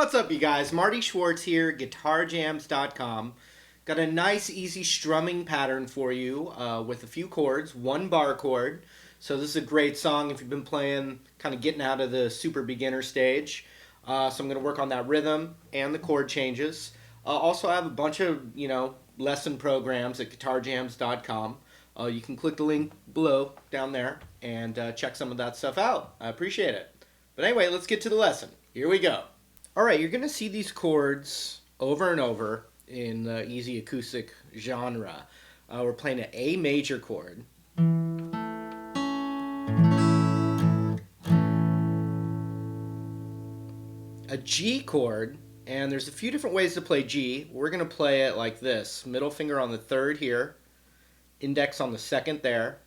What's up, you guys? Marty Schwartz here, guitarjams.com. Got a nice, easy strumming pattern for you with a few chords, one bar chord. So this is a great song if you've been playing, kind of getting out of the super beginner stage. So I'm going to work on that rhythm and the chord changes. Also, I have a bunch of, lesson programs at guitarjams.com. You can click the link below down there and check some of that stuff out. I appreciate it. But anyway, let's get to the lesson. Here we go. Alright, you're going to see these chords over and over in the easy acoustic genre. We're playing an A major chord. A G chord, and there's a few different ways to play G. We're going to play it like this. Middle finger on the third here, index on the second there,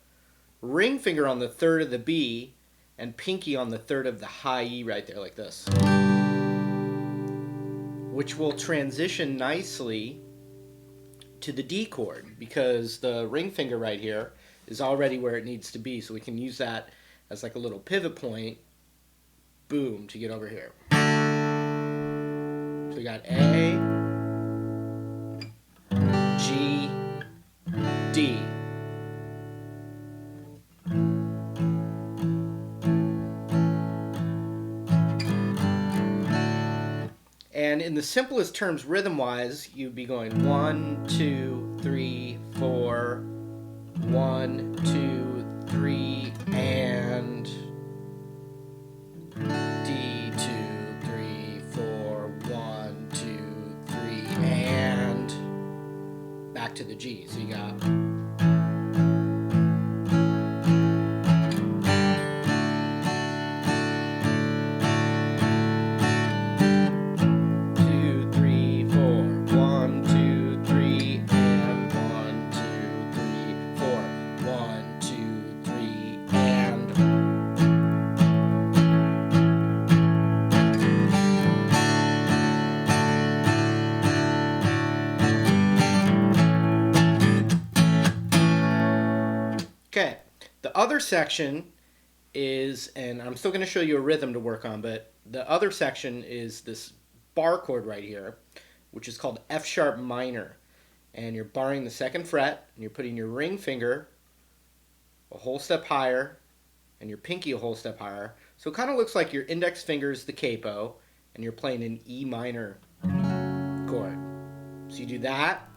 ring finger on the third of the B, and pinky on the third of the high E right there like this, which will transition nicely to the D chord because the ring finger right here is already where it needs to be, so we can use that as like a little pivot point, boom, to get over here. So we got A, G, D. And in the simplest terms, rhythm-wise, you'd be going 1, 2, 3, 4, 1, 2, 3, and D, 2, 3, 4, 1, 2, 3, and back to the G. So you got okay, the other section is, and I'm still going to show you a rhythm to work on, but the other section is this bar chord right here, which is called F sharp minor. And you're barring the second fret, and you're putting your ring finger a whole step higher, and your pinky a whole step higher. So it kind of looks like your index finger is the capo, and you're playing an E minor chord. So you do that,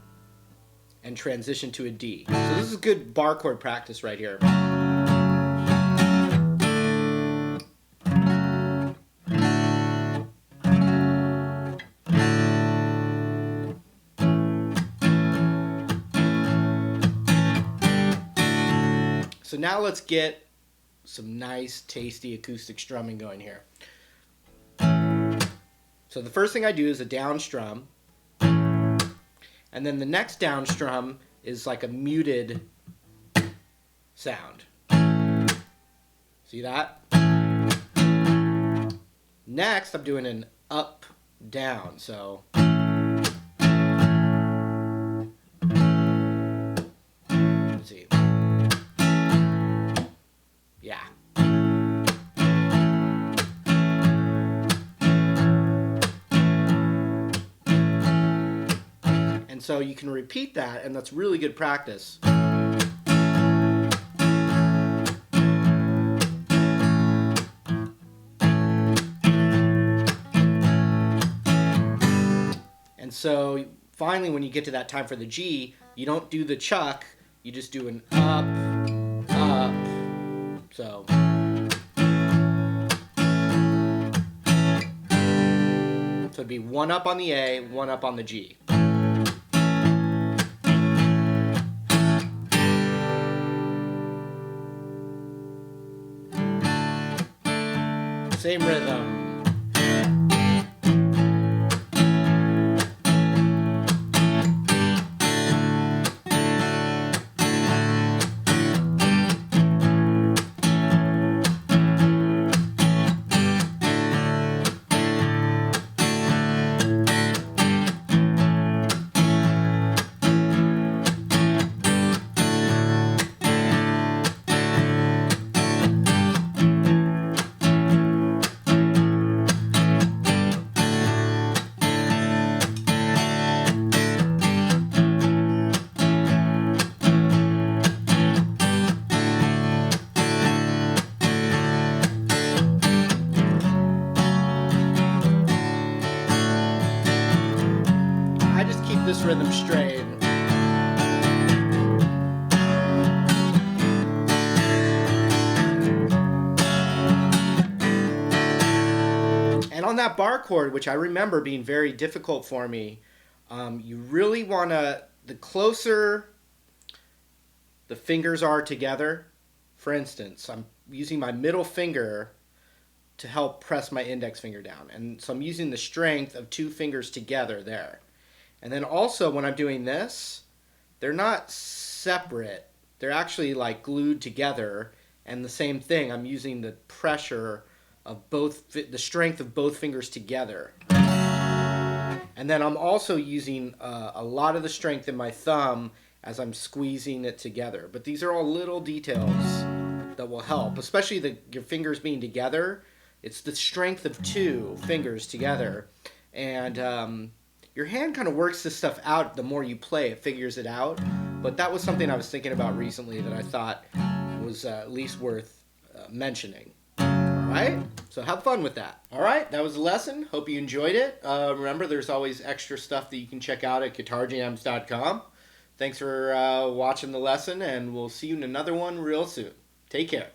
and transition to a D. So this is good bar chord practice right here. So now let's get some nice, tasty acoustic strumming going here. So the first thing I do is a down strum. And then the next down strum is like a muted sound. See that? Next, I'm doing an up, down. So let's see. Yeah. And so you can repeat that, and that's really good practice. And so finally, when you get to that time for the G, you don't do the chuck, you just do an up, up. So it'd be one up on the A, one up on the G. Same rhythm. holding them straight. And on that bar chord, which I remember being very difficult for me, you really want to, the closer the fingers are together, for instance, I'm using my middle finger to help press my index finger down. And so I'm using the strength of two fingers together there. And then also when I'm doing this, they're not separate. They're actually like glued together. And the same thing, I'm using the pressure of both, the strength of both fingers together. And then I'm also using a lot of the strength in my thumb as I'm squeezing it together. But these are all little details that will help, especially your fingers being together. It's the strength of two fingers together. And your hand kind of works this stuff out. The more you play, it figures it out. But that was something I was thinking about recently that I thought was at least worth mentioning. Alright, so have fun with that. Alright, that was the lesson. Hope you enjoyed it. Remember, there's always extra stuff that you can check out at guitarjams.com. Thanks for watching the lesson, and we'll see you in another one real soon. Take care.